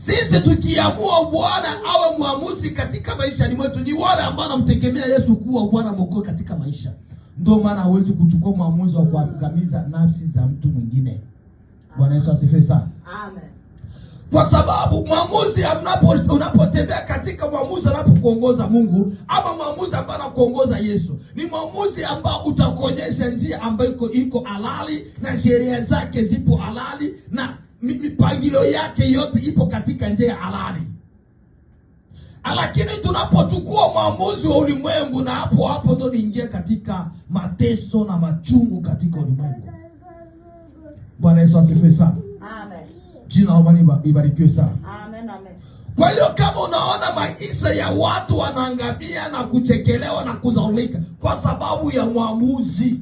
Sisi tukiamua Bwana awe muamuzi katika maisha ni mwetu, ni wale ambao wanamtegemea Yesu kuwa Bwana Mwokozi katika maisha. Ndio maana hawezi kuchukua muamuzi wa kuangamiza nafsi za mtu mwingine. Bwana Yesu asifiwe sana. Amen. Kwa sababu muamuzi unapotembea katika muamuzi anapokuongoza Mungu ama muamuzi ambao anakuongoza Yesu, ni muamuzi ambao utakuonyesha njia ambayo iko halali na sheria zake zipo halali na mipangilio yake yote ipo katika njia halali. Lakini tunapochukua muamuzi wa ulimwengu, na hapo ndo niingia katika mateso na machungu katika ulimwengu. Bwana Yesu asifiwe sana. Amen. Jina la Bwana libarikiwe sana. Amen, amen. Kwa hiyo kama unaona maisha ya watu wanaangamia na kuchekelewa na kuzaulika kwa sababu ya muamuzi,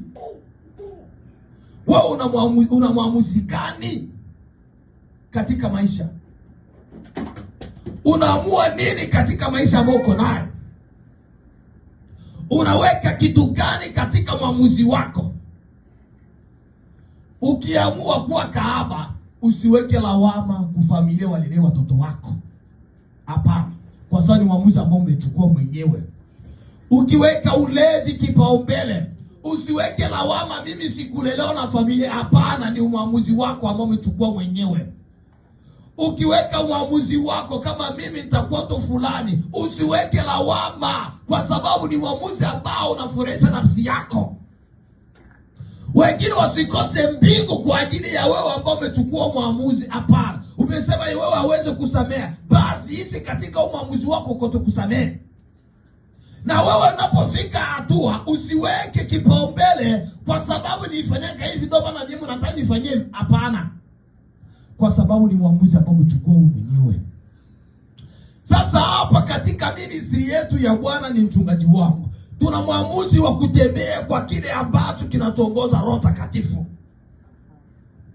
wewe una muamuzi gani katika maisha? Unaamua nini katika maisha ambayo uko nayo? Unaweka kitu gani katika muamuzi wako? Ukiamua kuwa kahaba, usiweke lawama kufamilia walelee watoto wako. Hapana, kwa sababu ni muamuzi ambao umechukua mwenyewe. Ukiweka ulevi kipaumbele, usiweke lawama, mimi sikulelewa na familia. Hapana, ni muamuzi wako ambao umechukua mwenyewe. Ukiweka muamuzi wako kama mimi nitakuwa to fulani, usiweke lawama, kwa sababu ni muamuzi ambao unafurahisha nafsi yako. Wengine wasikose mbingu kwa ajili ya wewe ambao umechukua muamuzi. Hapana, umesema wewe hawezi kusamea, basi ishi katika muamuzi wako kutokusamea. Na wewe unapofika hatua, usiweke kipaumbele kwa sababu nilifanyaka hivi ndio maana mimi nataka nifanyie hivi. Hapana, kwa sababu ni muamuzi ambao umechukua wewe mwenyewe. Sasa hapa katika ministry yetu ya Bwana ni mchungaji wangu, tuna muamuzi wa kutembea kwa kile ambacho kinatuongoza Roho Takatifu.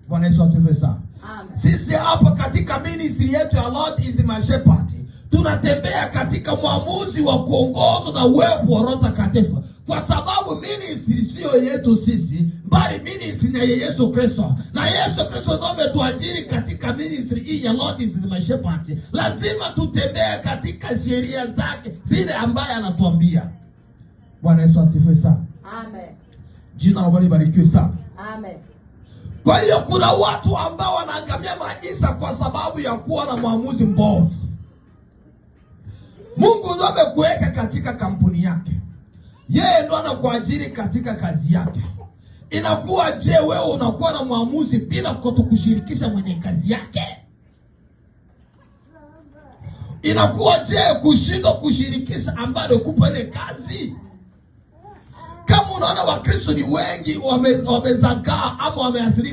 Bwana Yesu asifiwe sana. Amen. Sisi hapa katika ministry yetu ya Lord is my shepherd, tunatembea katika muamuzi wa kuongozwa na uwepo wa Roho Takatifu, kwa sababu ministry sio yetu sisi, bali ministry ni ya Yesu Kristo. Na Yesu Kristo ndiye ametuajiri katika ministry hii ya Lord is my shepherd. Lazima tutembee katika sheria zake zile ambaye anatuambia. Bwana Yesu asifiwe sana. Amen. Jina la Bwana libarikiwe sana. Amen. Kwa hiyo kuna watu ambao wanaangamia maisha kwa sababu ya kuwa na muamuzi mbovu. Mungu ndiye amekuweka katika kampuni yake. Yeye ndo anakuajiri katika kazi yake. Inakuwa je, wewe unakuwa na muamuzi bila kutokushirikisha mwenye kazi yake? Inakuwa je, kushindwa kushirikisha ambaye kupa ile kazi? Kama unaona Wakristo ni wengi wamezagaa ama wameathirika